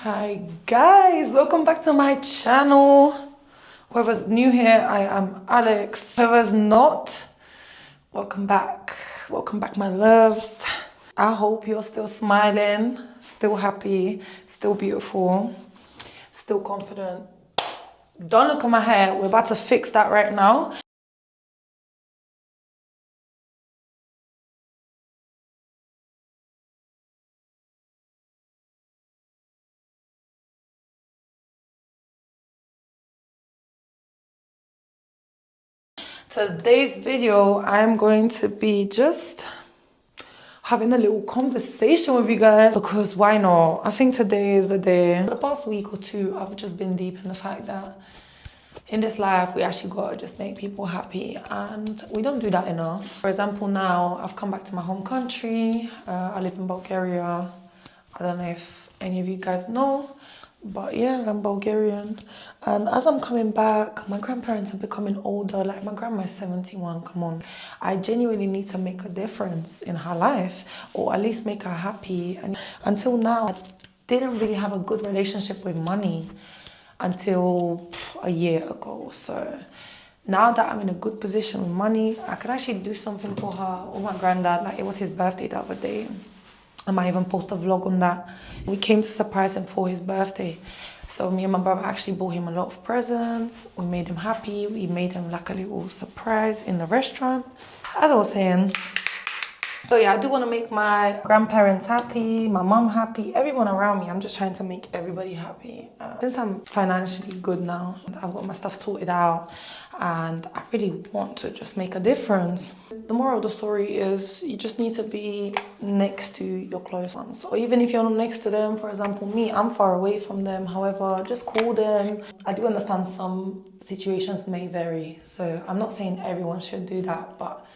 Hi guys, welcome back to my channel. Whoever's new here, I am Alex. Whoever's not, welcome back. Welcome back, my loves. I hope you're still smiling, still happy, still beautiful, still confident. Don't look at my hair, we're about to fix that right now. Today's video, I'm going to be just having a little conversation with you guys because why not? I think today is the day. For the past week or two, I've just been deep in the fact that in this life, we actually got to just make people happy, and we don't do that enough. For example, now I've come back to my home country. I live in Bulgaria. I don't know if any of you guys know, but yeah, I'm Bulgarian. And as I'm coming back, my grandparents are becoming older. Like my grandma is 71, come on. I genuinely need to make a difference in her life, or at least make her happy. And until now, I didn't really have a good relationship with money until a year ago. So now that I'm in a good position with money, I could actually do something for her or my granddad. Like it was his birthday the other day. I might even post a vlog on that. We came to surprise him for his birthday. So me and my brother actually bought him a lot of presents. We made him happy. We made him like a little surprise in the restaurant. As I was saying, so yeah, I do want to make my grandparents happy, my mom happy, everyone around me. I'm just trying to make everybody happy. Since I'm financially good now, I've got my stuff sorted out, and I really want to just make a difference. The moral of the story is you just need to be next to your close ones. Or even if you're not next to them, for example, me, I'm far away from them. However, just call them. I do understand some situations may vary. So I'm not saying everyone should do that, but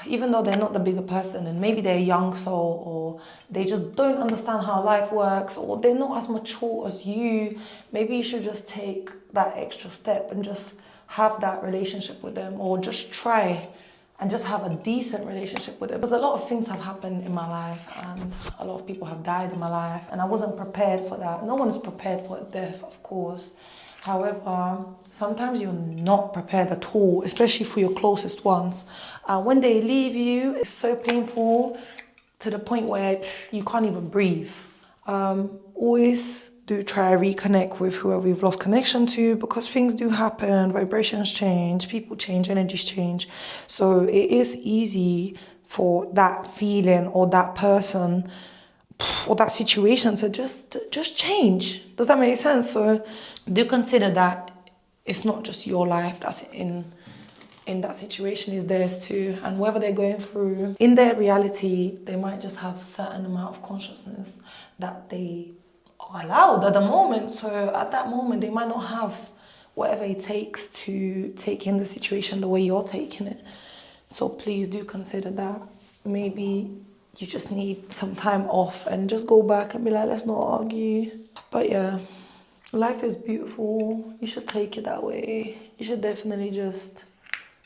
even though they're not the bigger person and maybe they're a young soul, or they just don't understand how life works, or they're not as mature as you, maybe you should just take that extra step and just have that relationship with them, or just try and just have a decent relationship with them. Because a lot of things have happened in my life and a lot of people have died in my life, and I wasn't prepared for that. No one is prepared for death, of course. However, sometimes you're not prepared at all, especially for your closest ones. When they leave you, it's so painful to the point where you can't even breathe. Always do try to reconnect with whoever you've lost connection to, because things do happen, vibrations change, people change, energies change. So it is easy for that feeling or that person or that situation to just change. Does that make sense? So do consider that it's not just your life that's in that situation, is theirs too. And whatever they're going through, in their reality, they might just have a certain amount of consciousness that they are allowed at the moment. So at that moment, they might not have whatever it takes to take in the situation the way you're taking it. So please do consider that. Maybe you just need some time off and just go back and be like, let's not argue. But yeah, life is beautiful. You should take it that way. You should definitely just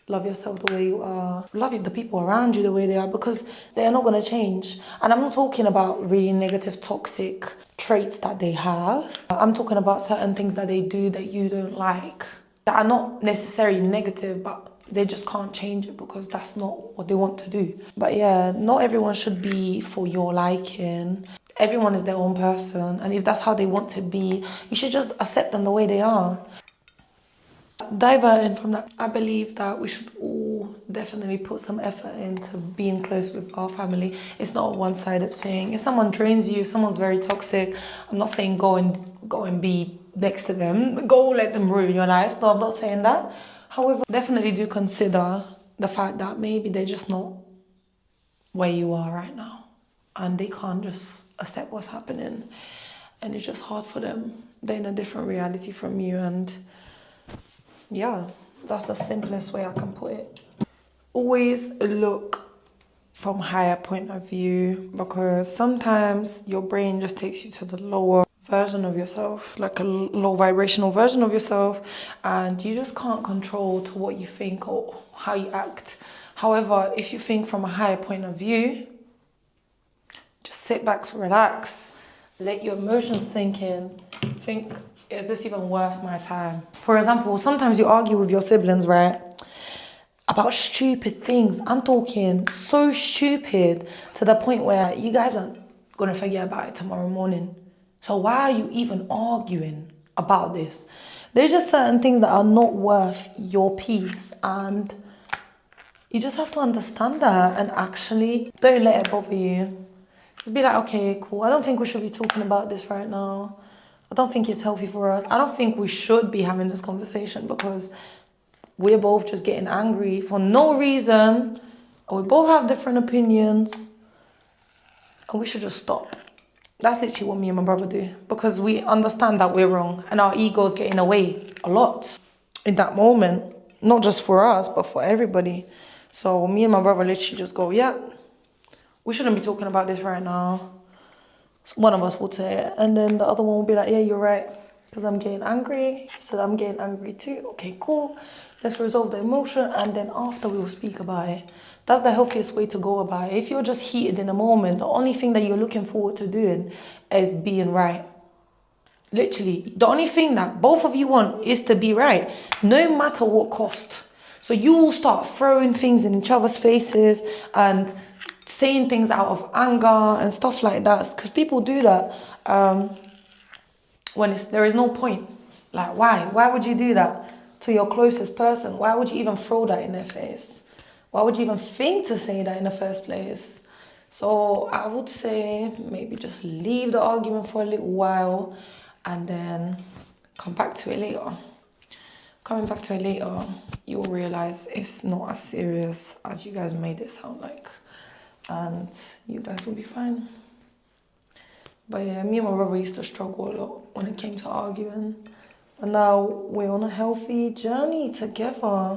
love yourself the way you are. Love the people around you the way they are, because they're not going to change. And I'm not talking about really negative, toxic traits that they have. I'm talking about certain things that they do that you don't like, that are not necessarily negative, but they just can't change it because that's not what they want to do. But yeah, not everyone should be for your liking. Everyone is their own person, and if that's how they want to be, you should just accept them the way they are. Diverting from that, I believe that we should all definitely put some effort into being close with our family. It's not a one-sided thing. If someone drains you, if someone's very toxic, I'm not saying go and be next to them. Go let them ruin your life. No, I'm not saying that. However, definitely do consider the fact that maybe they're just not where you are right now, and they can't just accept what's happening, and it's just hard for them. They're in a different reality from you, and yeah, that's the simplest way I can put it. Always look from a higher point of view, because sometimes your brain just takes you to the lower version of yourself, like a low vibrational version of yourself, and you just can't control to what you think or how you act. However, if you think from a higher point of view, just sit back, relax, Let your emotions sink in. Think, is this even worth my time? For example, sometimes you argue with your siblings, right? About stupid things. I'm talking so stupid to the point where you guys are gonna forget about it tomorrow morning. So why are you even arguing about this? There's just certain things that are not worth your peace, and you just have to understand that and actually don't let it bother you. Just be like, okay, cool. I don't think we should be talking about this right now. I don't think it's healthy for us. I don't think we should be having this conversation because we're both just getting angry for no reason. And we both have different opinions. And we should just stop. That's literally what me and my brother do. Because we understand that we're wrong. And our ego's getting in the way a lot in that moment. Not just for us, but for everybody. So me and my brother literally just go, yeah, we shouldn't be talking about this right now. So one of us would say it. And then the other one would be like, yeah, you're right. Because I'm getting angry. He said, I'm getting angry too. Okay, cool. Let's resolve the emotion. And then after we will speak about it. That's the healthiest way to go about it. If you're just heated in a moment, the only thing that you're looking forward to doing is being right. Literally. The only thing that both of you want is to be right. No matter what cost. So you will start throwing things in each other's faces and saying things out of anger and stuff like that. Because people do that when there is no point. Like, why? Why would you do that to your closest person? Why would you even throw that in their face? Why would you even think to say that in the first place? So I would say maybe just leave the argument for a little while and then come back to it later. Coming back to it later, you'll realize it's not as serious as you guys made it sound like. And you guys will be fine. But yeah, me and my brother used to struggle a lot when it came to arguing. But now we're on a healthy journey together.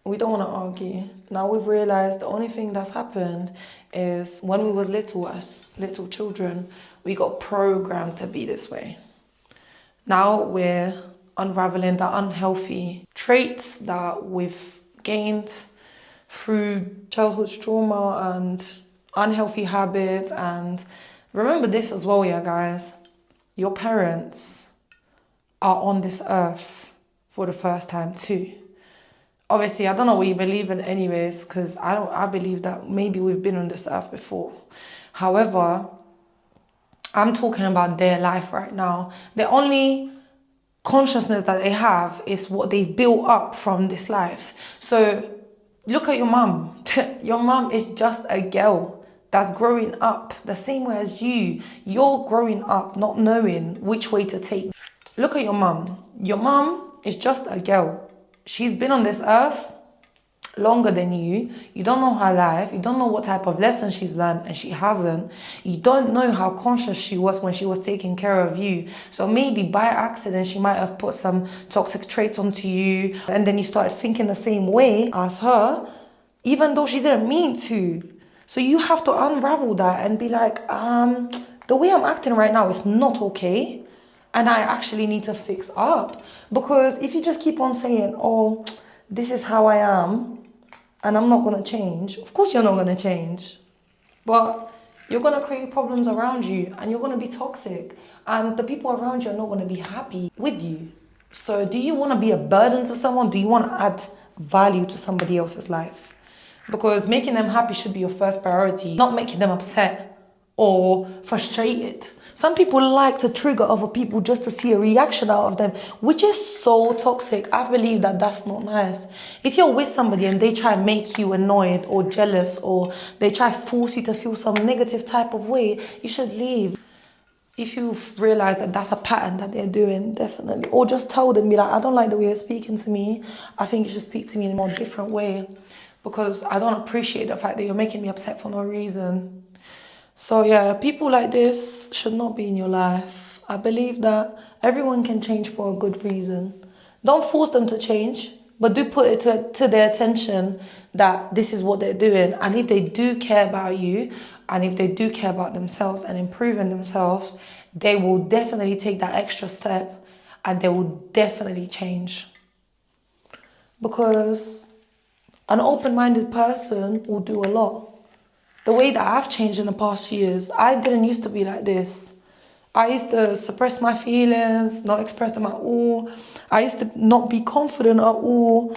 We don't want to argue. Now we've realised the only thing that's happened is when we was little, as little children, we got programmed to be this way. Now we're unraveling the unhealthy traits that we've gained through childhood trauma and unhealthy habits. And remember this as well, yeah, guys. Your parents are on this earth for the first time too. Obviously, I don't know what you believe in anyways, because I believe that maybe we've been on this earth before. However, I'm talking about their life right now. The only consciousness that they have is what they've built up from this life. So look at your mum. Your mum is just a girl that's growing up the same way as you. You're growing up not knowing which way to take. Look at your mum. Your mum is just a girl. She's been on this earth longer than you. You don't know her life. You don't know what type of lesson she's learned, and she hasn't. You don't know how conscious she was when she was taking care of you. So maybe by accident, she might have put some toxic traits onto you, and then you started thinking the same way as her, even though she didn't mean to. So you have to unravel that and be like, the way I'm acting right now is not okay. And I actually need to fix up. Because if you just keep on saying, oh, this is how I am, and I'm not going to change, of course you're not going to change. But you're going to create problems around you, and you're going to be toxic. And the people around you are not going to be happy with you. So do you want to be a burden to someone? Do you want to add value to somebody else's life? Because making them happy should be your first priority, not making them upset or frustrated. Some people like to trigger other people just to see a reaction out of them, which is so toxic. I believe that that's not nice. If you're with somebody and they try to make you annoyed or jealous, or they try to force you to feel some negative type of way, you should leave. If you've realised that that's a pattern that they're doing, definitely. Or just tell them, be like, I don't like the way you're speaking to me. I think you should speak to me in a more different way, because I don't appreciate the fact that you're making me upset for no reason. So yeah, people like this should not be in your life. I believe that everyone can change for a good reason. Don't force them to change, but do put it to their attention that this is what they're doing. And if they do care about you, and if they do care about themselves and improving themselves, they will definitely take that extra step, and they will definitely change. Because an open-minded person will do a lot. The way that I've changed in the past years, I didn't used to be like this. I used to suppress my feelings, not express them at all. I used to not be confident at all.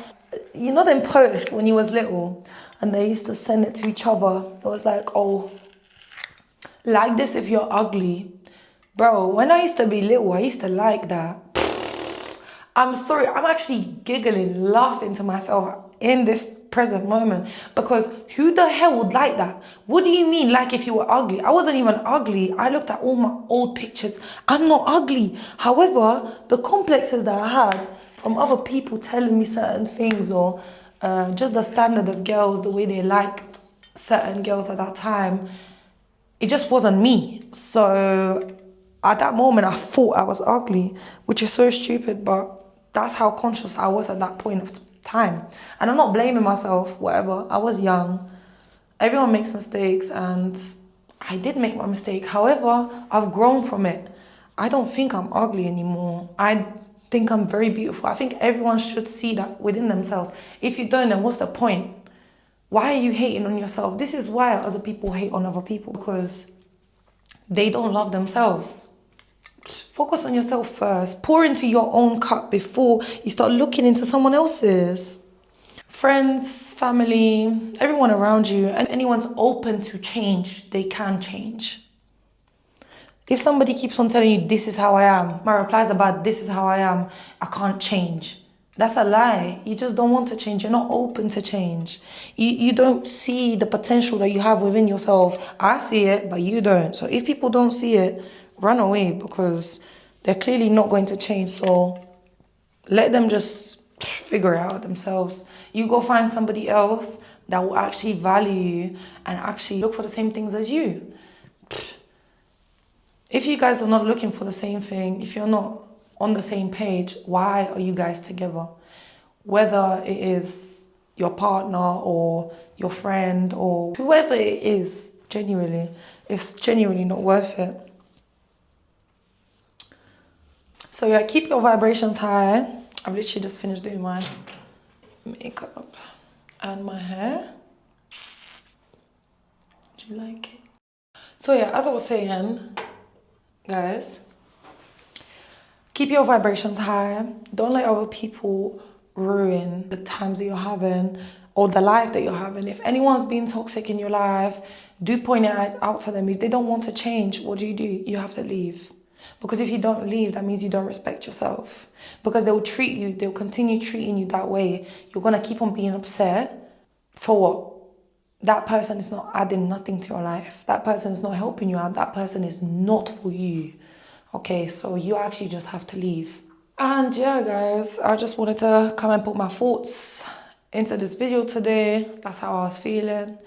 You know them posts when you was little and they used to send it to each other. It was like, oh, like this if you're ugly. Bro, when I used to be little, I used to like that. I'm sorry, I'm actually giggling, laughing to myself in this present moment because who the hell would like that? What do you mean like if you were ugly? I wasn't even ugly. I looked at all my old pictures. I'm not ugly. However, the complexes that I had from other people telling me certain things or just the standard of girls, the way they liked certain girls at that time, it just wasn't me. So at that moment, I thought I was ugly, which is so stupid, but that's how conscious I was at that point of time. And I'm not blaming myself, whatever. I was young. Everyone makes mistakes, and I did make my mistake. However, I've grown from it. I don't think I'm ugly anymore. I think I'm very beautiful. I think everyone should see that within themselves. If you don't, then what's the point? Why are you hating on yourself? This is why other people hate on other people, because they don't love themselves. Focus on yourself first. Pour into your own cup before you start looking into someone else's. Friends, family, everyone around you, and anyone's open to change, they can change. If somebody keeps on telling you, this is how I am, my replies about this is how I am, I can't change. That's a lie. You just don't want to change. You're not open to change. You don't see the potential that you have within yourself. I see it, but you don't. So if people don't see it, run away because they're clearly not going to change. So let them just figure it out themselves. You go find somebody else that will actually value you and actually look for the same things as you. If you guys are not looking for the same thing, if you're not on the same page, why are you guys together? Whether it is your partner or your friend or whoever it is, genuinely, it's genuinely not worth it. So yeah, keep your vibrations high. I've literally just finished doing my makeup and my hair. Do you like it? So yeah, as I was saying, guys, keep your vibrations high. Don't let other people ruin the times that you're having or the life that you're having. If anyone's being toxic in your life, do point it out to them. If they don't want to change, what do? You have to leave. Because if you don't leave, that means you don't respect yourself. Because they'll continue treating you that way. You're going to keep on being upset. For what? That person is not adding nothing to your life. That person is not helping you out. That person is not for you. Okay, so you actually just have to leave. And yeah, guys, I just wanted to come and put my thoughts into this video today. That's how I was feeling.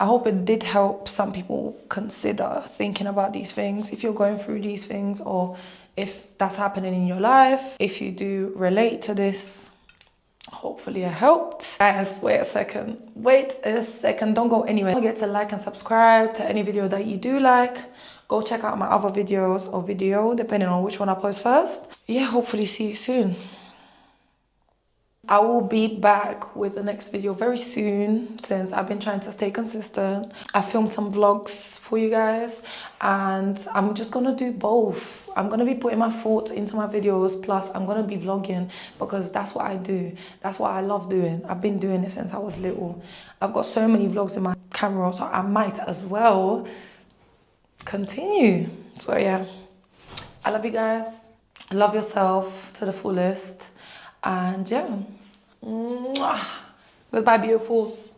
I hope it did help some people consider thinking about these things. If you're going through these things or if that's happening in your life, if you do relate to this, hopefully it helped. Guys, wait a second, don't go anywhere. Don't forget to like and subscribe to any video that you do like. Go check out my other videos or video, depending on which one I post first. Yeah, hopefully see you soon. I will be back with the next video very soon since I've been trying to stay consistent. I filmed some vlogs for you guys and I'm just gonna do both. I'm gonna be putting my thoughts into my videos, plus I'm gonna be vlogging because that's what I do. That's what I love doing. I've been doing it since I was little. I've got so many vlogs in my camera, so I might as well continue. So yeah, I love you guys. Love yourself to the fullest. And yeah, goodbye, beautifuls.